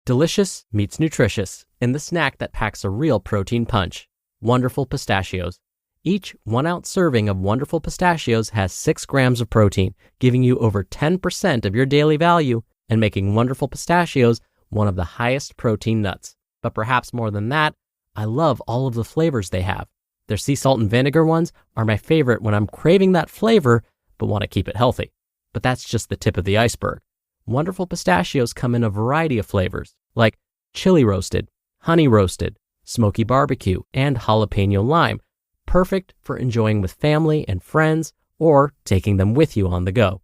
Delicious meets nutritious in the snack that packs a real protein punch. Wonderful pistachios. Each 1-ounce serving of Wonderful pistachios has 6 grams of protein, giving you over 10% of your daily value and making Wonderful pistachios one of the highest protein nuts. But perhaps more than that, I love all of the flavors they have. Their sea salt and vinegar ones are my favorite when I'm craving that flavor but want to keep it healthy. But that's just the tip of the iceberg. Wonderful pistachios come in a variety of flavors, like chili roasted, honey roasted, smoky barbecue, and jalapeno lime, perfect for enjoying with family and friends or taking them with you on the go.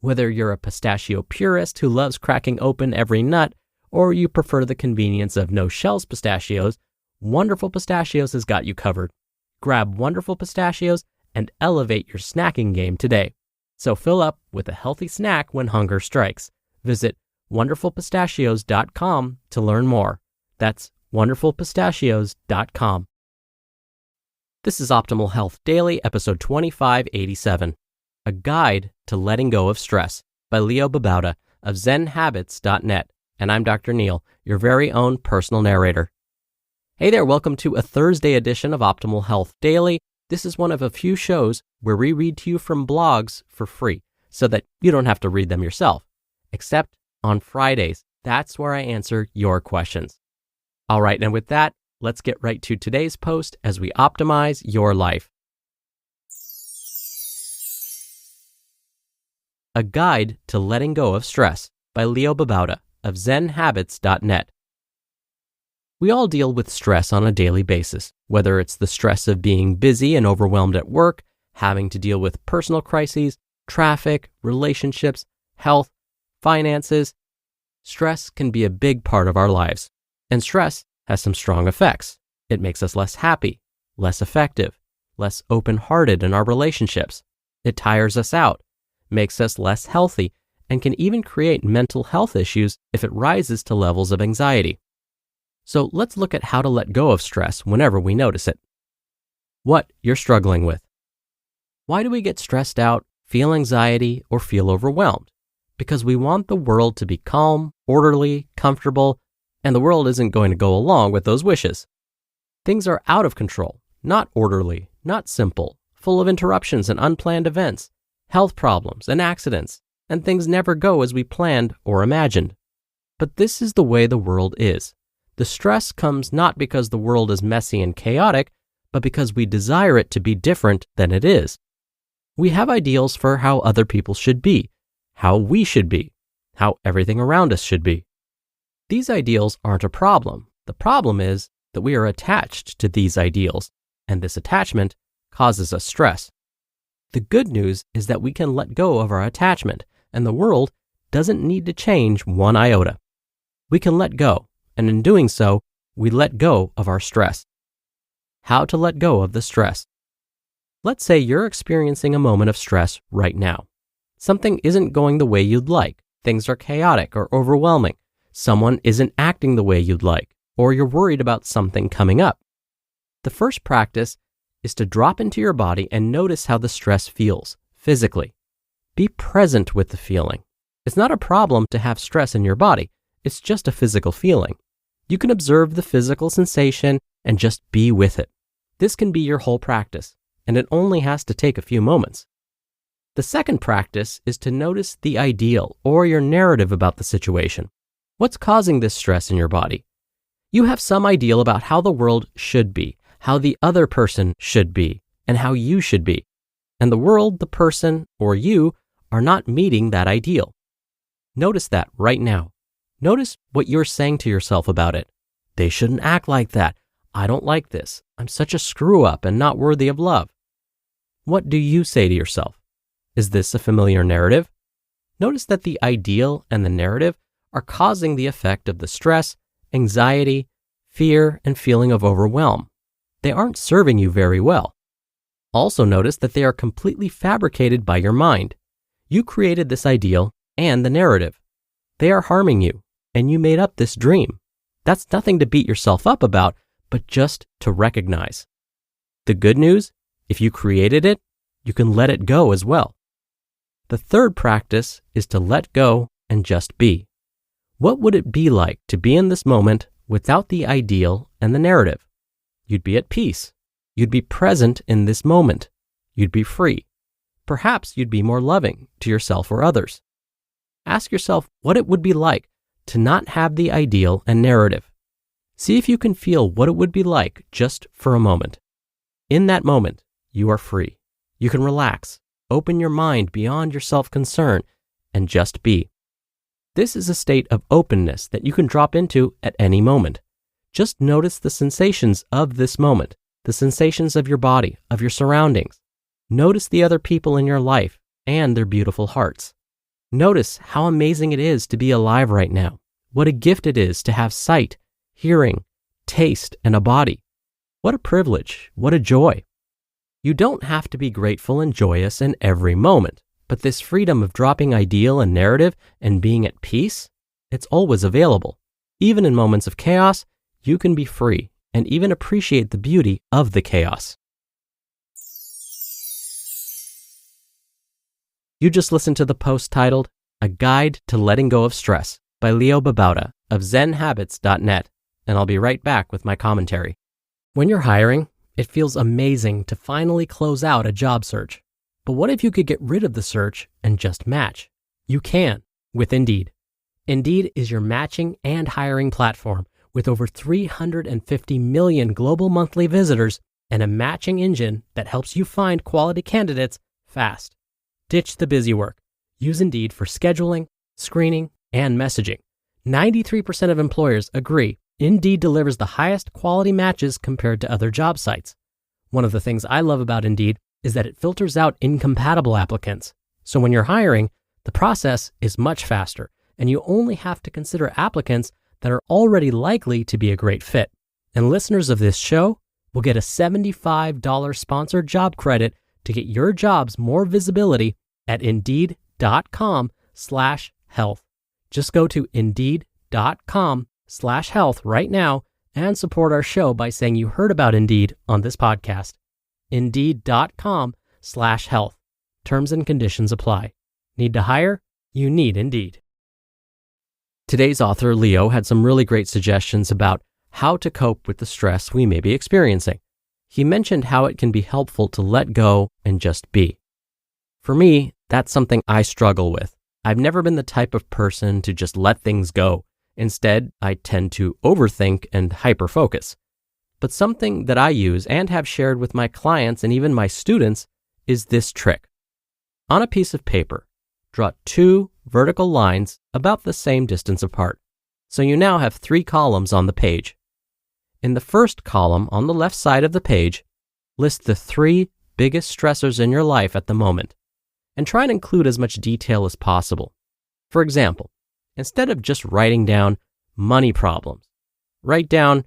Whether you're a pistachio purist who loves cracking open every nut, or you prefer the convenience of no-shells pistachios, Wonderful Pistachios has got you covered. Grab Wonderful Pistachios and elevate your snacking game today. So fill up with a healthy snack when hunger strikes. Visit wonderfulpistachios.com to learn more. That's wonderfulpistachios.com. This is Optimal Health Daily, episode 2587, A Guide to Letting Go of Stress by Leo Babauta of zenhabits.net. And I'm Dr. Neil, your very own personal narrator. Hey there, welcome to a Thursday edition of Optimal Health Daily. This is one of a few shows where we read to you from blogs for free so that you don't have to read them yourself. Except on Fridays. That's where I answer your questions. All right, and with that, let's get right to today's post as we optimize your life. A Guide to Letting Go of Stress by Leo Babauta of zenhabits.net. We all deal with stress on a daily basis, whether it's the stress of being busy and overwhelmed at work, having to deal with personal crises, traffic, relationships, health, finances. Stress can be a big part of our lives, and stress has some strong effects. It makes us less happy, less effective, less open-hearted in our relationships. It tires us out, makes us less healthy, and can even create mental health issues if it rises to levels of anxiety. So let's look at how to let go of stress whenever we notice it. What you're struggling with. Why do we get stressed out, feel anxiety, or feel overwhelmed? Because we want the world to be calm, orderly, comfortable, and the world isn't going to go along with those wishes. Things are out of control, not orderly, not simple, full of interruptions and unplanned events, health problems and accidents, and things never go as we planned or imagined. But this is the way the world is. The stress comes not because the world is messy and chaotic, but because we desire it to be different than it is. We have ideals for how other people should be, how we should be, how everything around us should be. These ideals aren't a problem. The problem is that we are attached to these ideals, and this attachment causes us stress. The good news is that we can let go of our attachment, and the world doesn't need to change one iota. We can let go, and in doing so, we let go of our stress. How to let go of the stress. Let's say you're experiencing a moment of stress right now. Something isn't going the way you'd like. Things are chaotic or overwhelming. Someone isn't acting the way you'd like, or you're worried about something coming up. The first practice is to drop into your body and notice how the stress feels physically. Be present with the feeling. It's not a problem to have stress in your body. It's just a physical feeling. You can observe the physical sensation and just be with it. This can be your whole practice, and it only has to take a few moments. The second practice is to notice the ideal or your narrative about the situation. What's causing this stress in your body? You have some ideal about how the world should be, how the other person should be, and how you should be. And the world, the person, or you are not meeting that ideal. Notice that right now. Notice what you're saying to yourself about it. They shouldn't act like that. I don't like this. I'm such a screw-up and not worthy of love. What do you say to yourself? Is this a familiar narrative? Notice that the ideal and the narrative are causing the effect of the stress, anxiety, fear, and feeling of overwhelm. They aren't serving you very well. Also notice that they are completely fabricated by your mind. You created this ideal and the narrative. They are harming you, and you made up this dream. That's nothing to beat yourself up about, but just to recognize. The good news, if you created it, you can let it go as well. The third practice is to let go and just be. What would it be like to be in this moment without the ideal and the narrative? You'd be at peace. You'd be present in this moment. You'd be free. Perhaps you'd be more loving to yourself or others. Ask yourself what it would be like to not have the ideal and narrative. See if you can feel what it would be like just for a moment. In that moment, you are free. You can relax, open your mind beyond your self-concern, and just be. This is a state of openness that you can drop into at any moment. Just notice the sensations of this moment, the sensations of your body, of your surroundings. Notice the other people in your life and their beautiful hearts. Notice how amazing it is to be alive right now. What a gift it is to have sight, hearing, taste, and a body. What a privilege, what a joy. You don't have to be grateful and joyous in every moment, but this freedom of dropping ideal and narrative and being at peace, it's always available. Even in moments of chaos, you can be free and even appreciate the beauty of the chaos. You just listened to the post titled, A Guide to Letting Go of Stress by Leo Babauta of zenhabits.net, and I'll be right back with my commentary. When you're hiring, it feels amazing to finally close out a job search. But what if you could get rid of the search and just match? You can with Indeed. Indeed is your matching and hiring platform with over 350 million global monthly visitors and a matching engine that helps you find quality candidates fast. Ditch the busy work. Use Indeed for scheduling, screening, and messaging. 93% of employers agree Indeed delivers the highest quality matches compared to other job sites. One of the things I love about Indeed is that it filters out incompatible applicants. So when you're hiring, the process is much faster, and you only have to consider applicants that are already likely to be a great fit. And listeners of this show will get a $75 sponsored job credit to get your jobs more visibility at Indeed.com/health. Just go to Indeed.com/health right now and support our show by saying you heard about Indeed on this podcast. Indeed.com/health. Terms and conditions apply. Need to hire? You need Indeed. Today's author, Leo, had some really great suggestions about how to cope with the stress we may be experiencing. He mentioned how it can be helpful to let go and just be. For me, that's something I struggle with. I've never been the type of person to just let things go. Instead, I tend to overthink and hyperfocus. But something that I use and have shared with my clients and even my students is this trick. On a piece of paper, draw 2 vertical lines about the same distance apart. So you now have 3 columns on the page. In the first column on the left side of the page, list the 3 biggest stressors in your life at the moment, and try and include as much detail as possible. For example, instead of just writing down money problems, write down,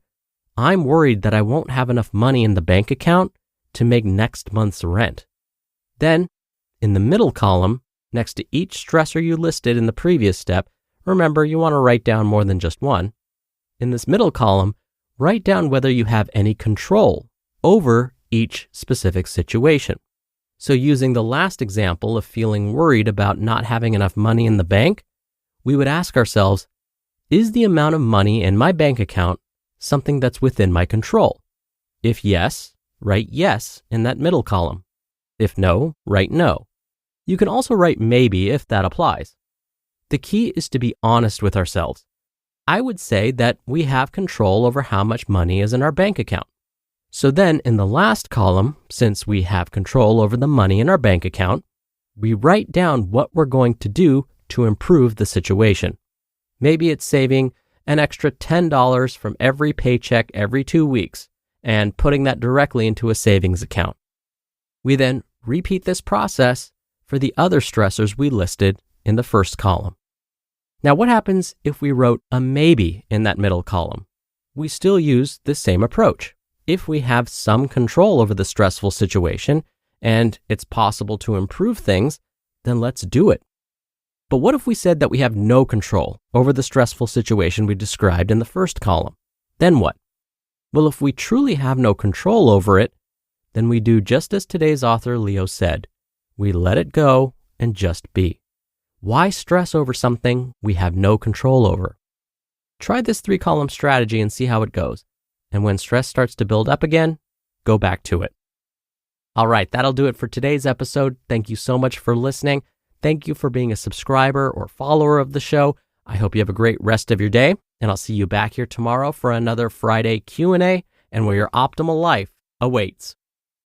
I'm worried that I won't have enough money in the bank account to make next month's rent. Then, in the middle column, next to each stressor you listed in the previous step, remember you want to write down more than just one. In this middle column, write down whether you have any control over each specific situation. So using the last example of feeling worried about not having enough money in the bank, we would ask ourselves, is the amount of money in my bank account something that's within my control? If yes, write yes in that middle column. If no, write no. You can also write maybe if that applies. The key is to be honest with ourselves. I would say that we have control over how much money is in our bank account. So then in the last column, since we have control over the money in our bank account, we write down what we're going to do to improve the situation. Maybe it's saving an extra $10 from every paycheck every 2 weeks and putting that directly into a savings account. We then repeat this process for the other stressors we listed in the first column. Now, what happens if we wrote a maybe in that middle column? We still use the same approach. If we have some control over the stressful situation and it's possible to improve things, then let's do it. But what if we said that we have no control over the stressful situation we described in the first column? Then what? Well, if we truly have no control over it, then we do just as today's author Leo said. We let it go and just be. Why stress over something we have no control over? Try this 3-column strategy and see how it goes. And when stress starts to build up again, go back to it. All right, that'll do it for today's episode. Thank you so much for listening. Thank you for being a subscriber or follower of the show. I hope you have a great rest of your day, and I'll see you back here tomorrow for another Friday Q&A and where your optimal life awaits.